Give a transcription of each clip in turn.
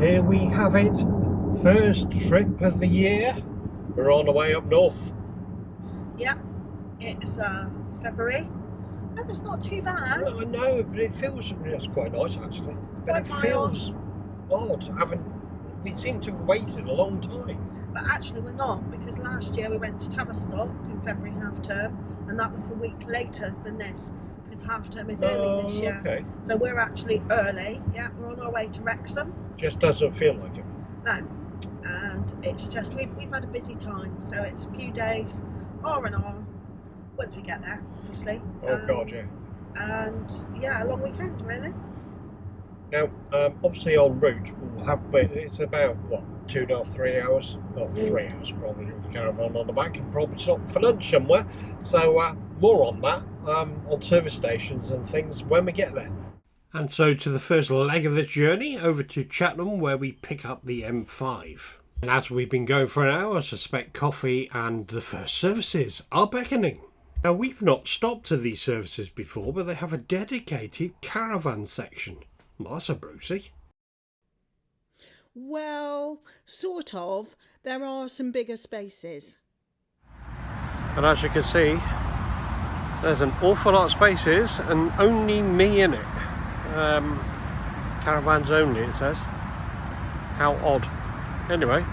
Here we have it. First trip of the year. We're on the way up north. Yeah, it's February. Weather's not too bad. I know, but it feels it's quite nice actually. It's But quite it feels odd. We seem to have waited a long time. But actually we're not, because last year we went to Tavistock in February half term, and that was the week later than this, because half term is early this year. Okay. So we're actually early. Yeah, we're on our way to Wrexham. Just doesn't feel like it. No, and it's just we've had a busy time, so it's a few days R&R once we get there, obviously. God, yeah. And yeah, a long weekend really. Now, obviously en route we'll have, it's about what, 2.5, 3 hours? Oh, 3 hours probably with the caravan on the back, and probably stop for lunch somewhere. So more on that on service stations and things when we get there. And so to the first leg of this journey, over to Cheltenham, where we pick up the M5. And as we've been going for an hour, I suspect coffee and the first services are beckoning. Now, we've not stopped to these services before, but they have a dedicated caravan section. Well, that's a Brucey. Well, sort of. There are some bigger spaces. And as you can see, there's an awful lot of spaces and only me in it. Caravans only, it says. How odd. Anyway,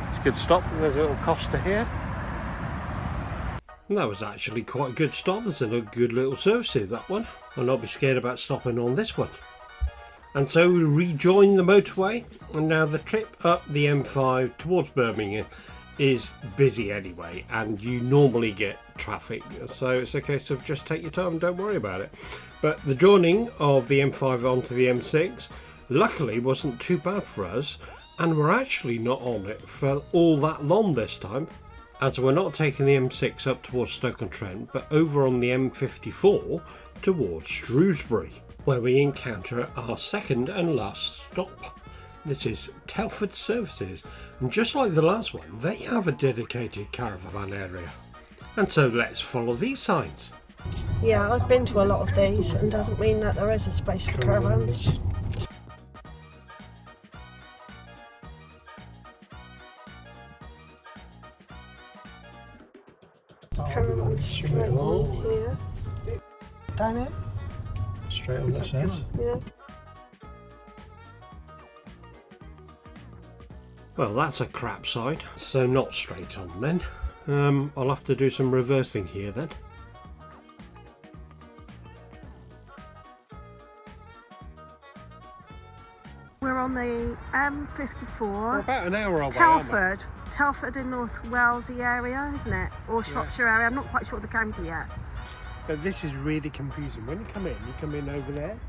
it's a good stop. There's a little Costa here. And that was actually quite a good stop. There's a good little services, that one. I'll not be scared about stopping on this one. And so we rejoin the motorway, and now the trip up the M5 towards Birmingham is busy anyway, and you normally get traffic, so it's a case of just take your time, don't worry about it. But the joining of the M5 onto the M6 luckily wasn't too bad for us, and we're actually not on it for all that long this time, as we're not taking the M6 up towards Stoke-on-Trent, but over on the M54 towards Shrewsbury, where we encounter our second and last stop. This is Telford Services, and just like the last one, they have a dedicated caravan area. And so let's follow these signs. Yeah, I've been to a lot of these, and doesn't mean that there is a space for caravans. Caravans straight on here. Down here? Straight on this says. Yeah. Well, that's a crap side, so not straight on then. I'll have to do some reversing here then. We're on the M54. We're about an hour away, Telford. Telford in North Walesy area, isn't it? Or Shropshire area. I'm not quite sure the county yet. But this is really confusing. When you come in over there.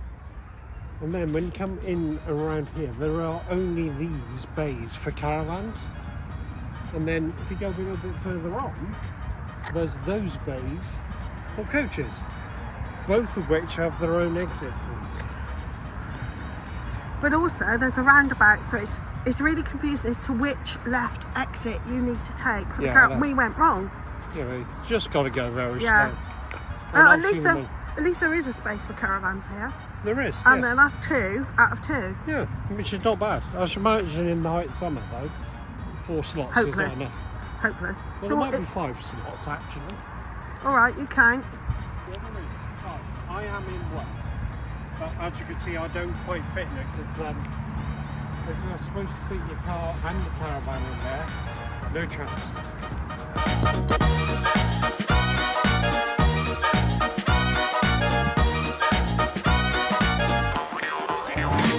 And then when you come in around here, there are only these bays for caravans. And then if you go a little bit further on, there's those bays for coaches. Both of which have their own exit points. But also there's a roundabout, so it's really confusing as to which left exit you need to take for the caravan. We went wrong. Yeah, we just got to go very slow. At least there is a space for caravans here. There is. And then that's 2 out of 2. Yeah, which is not bad. I should imagine in the height of summer though, 4 slots Hopeless. is not enough. Hopeless. Well, So there might be 5 slots actually. Alright, you count. I am in one. But as you can see, I don't quite fit in it because if you're supposed to fit your car and the caravan in there, no chance.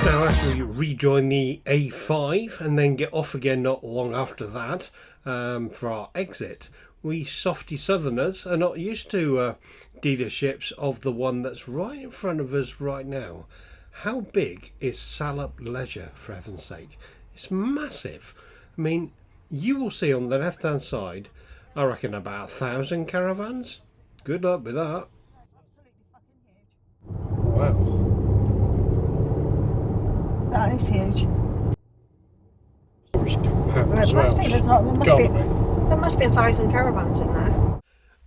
Now as we rejoin the A5 and then get off again not long after that for our exit, we softy southerners are not used to dealerships of the one that's right in front of us right now. How big is Salop Leisure, for heaven's sake? It's massive. I mean, you will see on the left hand side, I reckon about 1,000 caravans. Good luck with that. Wow. That is huge. There must be 1,000 caravans in there.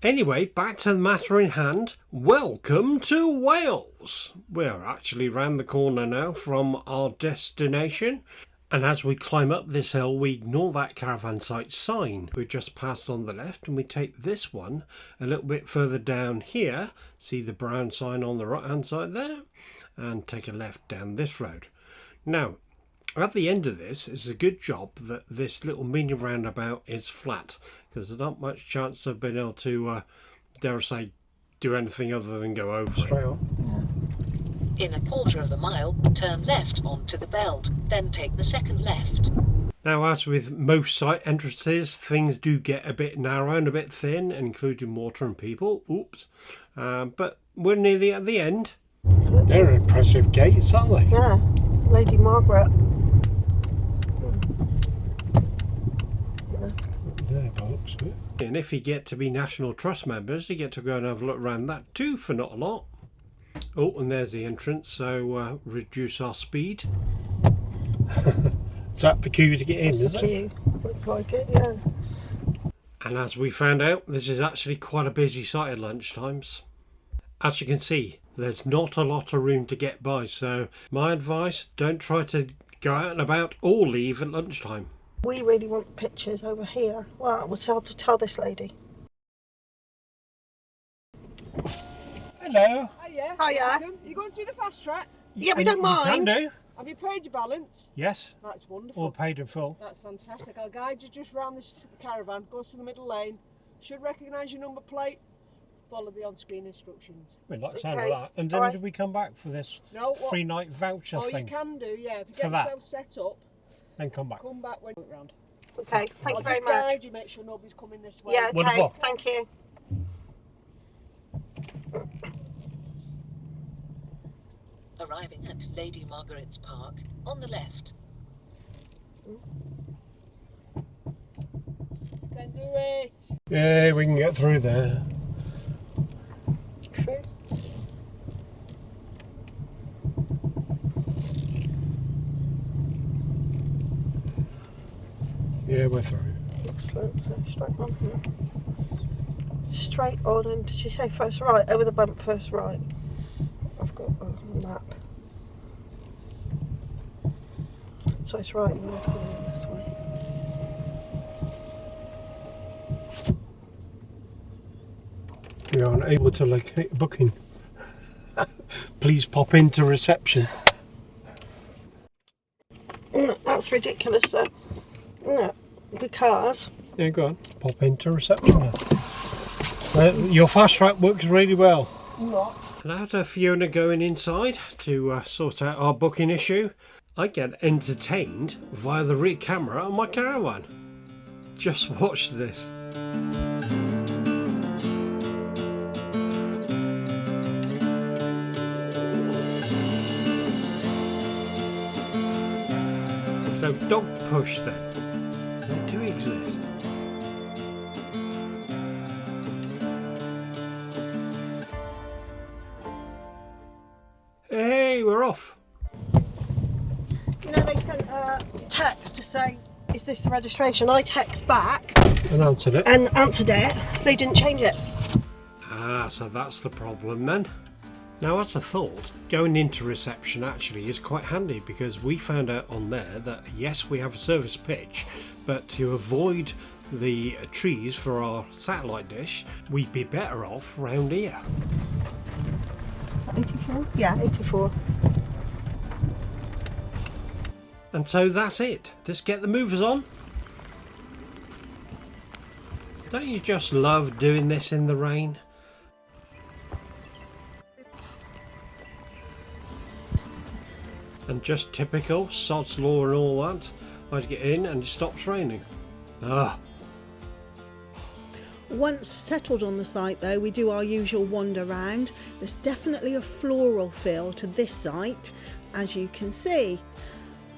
Anyway, back to the matter in hand. Welcome to Wales. We're actually round the corner now from our destination, And as we climb up this hill, we ignore that caravan site sign we just passed on the left, and we take this one a little bit further down here. See the brown sign on the right hand side there, and take a left down this road. Now, at the end of this, it's a good job that this little mini roundabout is flat, because there's not much chance of being able to, dare I say, do anything other than go over Straight it. on. In a quarter of a mile, turn left onto the belt, then take the second left. Now, as with most site entrances, things do get a bit narrow and a bit thin, including water and people. Oops. But we're nearly at the end. They're impressive gates, aren't they? Yeah, Lady Margaret. There, by the looks of it. And if you get to be National Trust members, you get to go and have a look around that too for not a lot. Oh, and there's the entrance, so reduce our speed. Is that the queue to get in, It's is the it? queue. Looks like it, yeah. And as we found out, this is actually quite a busy site at lunchtimes. As you can see, there's not a lot of room to get by, so my advice, don't try to go out and about or leave at lunchtime. We really want pictures over here. Well, we'll have to tell this lady. Hello. Hiya. Hiya. Welcome. You going through the fast track? Yeah, we don't mind. You can do. Have you paid your balance? Yes. That's wonderful. Or paid in full. That's fantastic. I'll guide you just round this caravan. Goes to the middle lane. Should recognise your number plate. Follow the on-screen instructions. We like the sound Okay. of that. And then Alright. did we come back for this No, what? free night voucher Oh, thing? you can do, yeah. If you For get that? yourself set up, Then come back. come back when you're round. Okay, thank I'll you very just much. guide you, make sure nobody's coming this way. Yeah, okay, Wonderful. thank you. Arriving at Lady Margaret's Park, on the left. Can do it. Yeah, we can get through there. True. Yeah, we're through. Excellent. So straight on here. Straight on, and did she say first right? Over the bump, first right. I've got a map. So it's right, we're coming this way. We aren't able to locate a booking. Please pop into reception. That's ridiculous though. No, because Yeah, go on. Pop into reception. Your fast track works really well. not. And after Fiona going inside to sort out our booking issue, I get entertained via the rear camera on my caravan. Just watch this. So dog push then. They do exist. Hey, we're off. You know, they sent a text to say, is this the registration? I text back And answered it. and answered it. They didn't change it. Ah, so that's the problem then. Now, as a thought, going into reception actually is quite handy because we found out on there that yes, we have a service pitch, but to avoid the trees for our satellite dish, we'd be better off round here. 84? Yeah, 84. And so that's it. Just get the movers on. Don't you just love doing this in the rain? And just typical sod's law and all that. I get in and it stops raining. Ah, Once settled on the site though, we do our usual wander round. There's definitely a floral feel to this site, as you can see.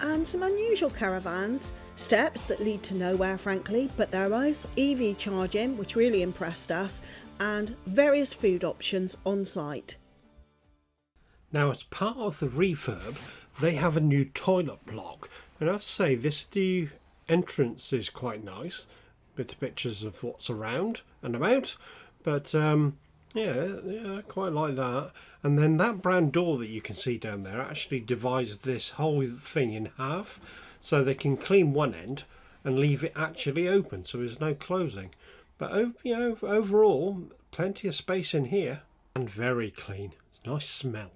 And some unusual caravans, steps that lead to nowhere frankly, but there is EV charging, which really impressed us, and various food options on site. now as part of the refurb, they have a new toilet block. And I have to say, this new entrance is quite nice. Bit of pictures of what's around and about. But yeah, I quite like that. And then that brown door that you can see down there actually divides this whole thing in half. so they can clean one end and leave it actually open, so there's no closing. But you know, overall, plenty of space in here and very clean. It's a nice smell.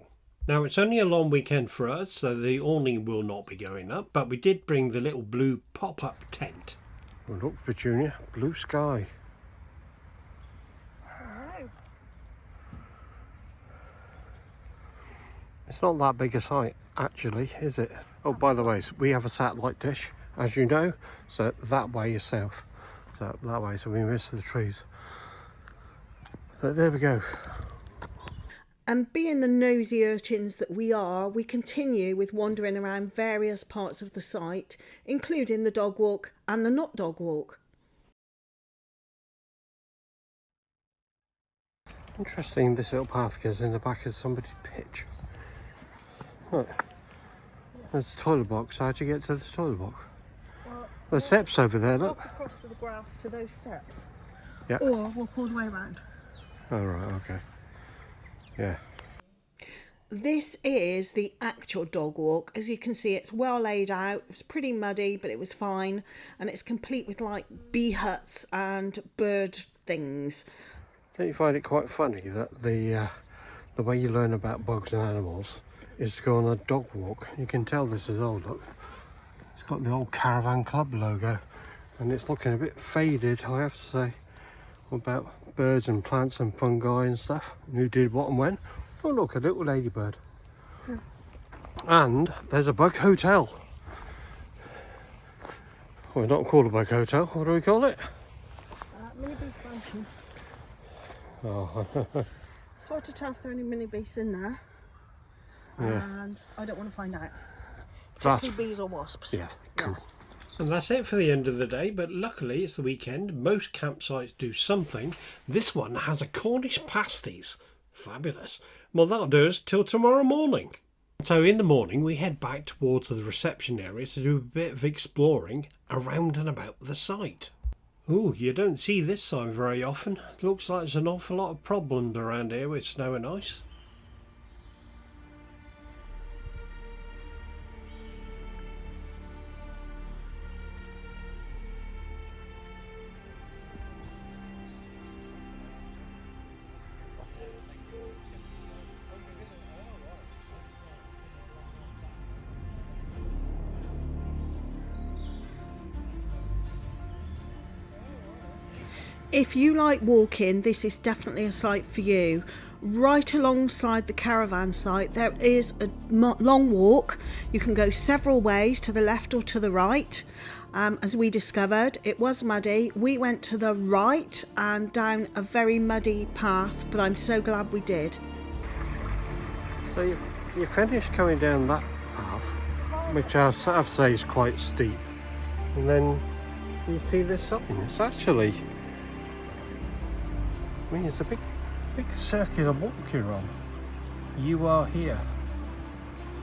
Now, it's only a long weekend for us, so the awning will not be going up, but we did bring the little blue pop-up tent. Oh, look, Petunia, blue sky. Hello. It's not that big a site, actually, is it? Oh, by the way, we have a satellite dish, as you know, so that way is south. So that way, so we miss the trees. But there we go. And being the nosy urchins that we are, we continue with wandering around various parts of the site, including the dog walk and the not dog walk. Interesting, this little path goes in the back of somebody's pitch. Look, there's a toilet box. How'd you get to this toilet box? Well, There's steps over there, look. walk across to the grass to those steps. Yeah. Or walk all the way around. Oh, right, okay. Yeah. This is the actual dog walk. As you can see, it's well laid out. It was pretty muddy, but it was fine. And it's complete with like bee huts and bird things. Don't you find it quite funny that the way you learn about bugs and animals is to go on a dog walk? You can tell this is old, look. It's got the old Caravan Club logo. And it's looking a bit faded, I have to say. About birds and plants and fungi and stuff, and who did what and when. Oh look, a little ladybird. And there's a bug hotel. Well, not called a bug hotel, what do we call it? Mini beast mansion. Oh. It's hard to tell if there are any mini beasts in there. Yeah. And I don't want to find out. That's, Particularly bees or wasps. yeah, cool. And that's it for the end of the day, but luckily it's the weekend. Most campsites do something. This one has a Cornish pasties. Fabulous. Well, that'll do us till tomorrow morning. So in the morning we head back towards the reception area to do a bit of exploring around and about the site. Ooh, you don't see this sign very often. It looks like there's an awful lot of problems around here with snow and ice. If you like walking, this is definitely a site for you. Right alongside the caravan site there is a long walk. You can go several ways, to the left or to the right. As we discovered, it was muddy. We went to the right and down a very muddy path, but I'm so glad we did. So you finished coming down that path, which I have to say is quite steep, and then you see this sign. It's actually, I mean, it's a big circular walk you're on. You are here.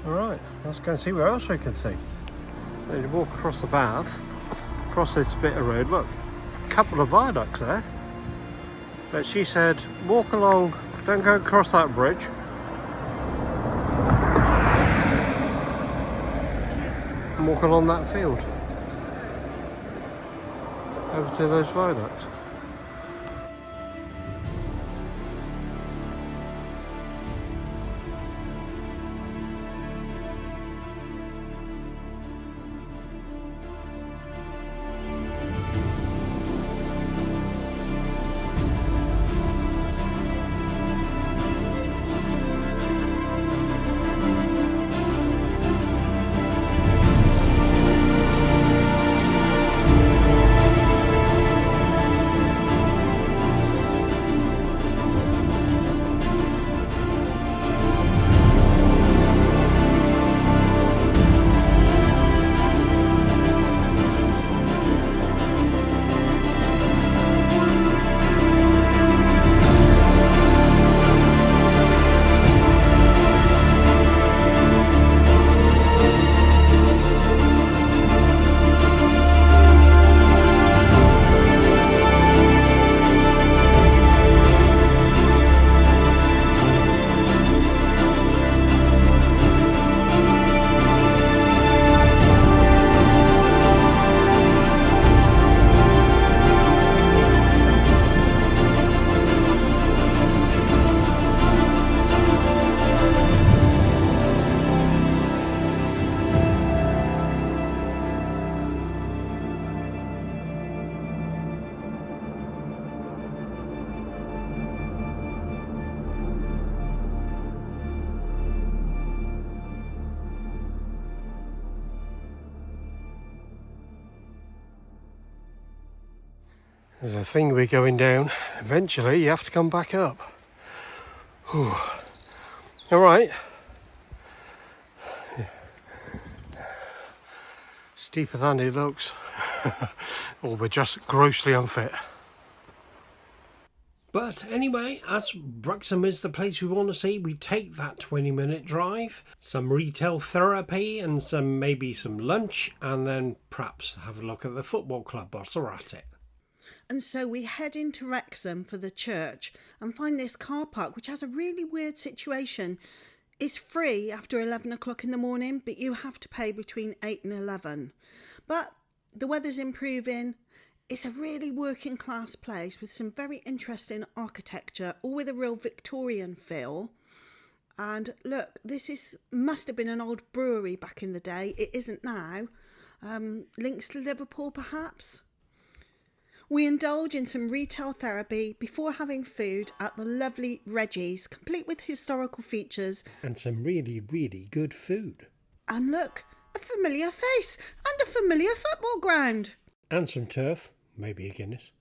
Alright, let's go and see where else we can see. So you walk across the path, across this bit of road, look, a couple of viaducts there. But she said, walk along, don't go across that bridge. And walk along that field. Over to those viaducts. There's a thing we're going down. Eventually you have to come back up. Whew. All right. Steeper than it looks. Or we're just grossly unfit. But anyway, as Wrexham is the place we want to see, we take that 20-minute drive, some retail therapy and maybe some lunch, and then perhaps have a look at the football club whilst we're at it. And so we head into Wrexham for the church and find this car park, which has a really weird situation. It's free after 11 o'clock in the morning, but you have to pay between 8 and 11. But the weather's improving. It's a really working class place with some very interesting architecture, all with a real Victorian feel. And look, must have been an old brewery back in the day. It isn't now. Links to Liverpool, perhaps? We indulge in some retail therapy before having food at the lovely Reggie's, complete with historical features. And some really, really good food. And look, a familiar face and a familiar football ground. And some turf, maybe a Guinness.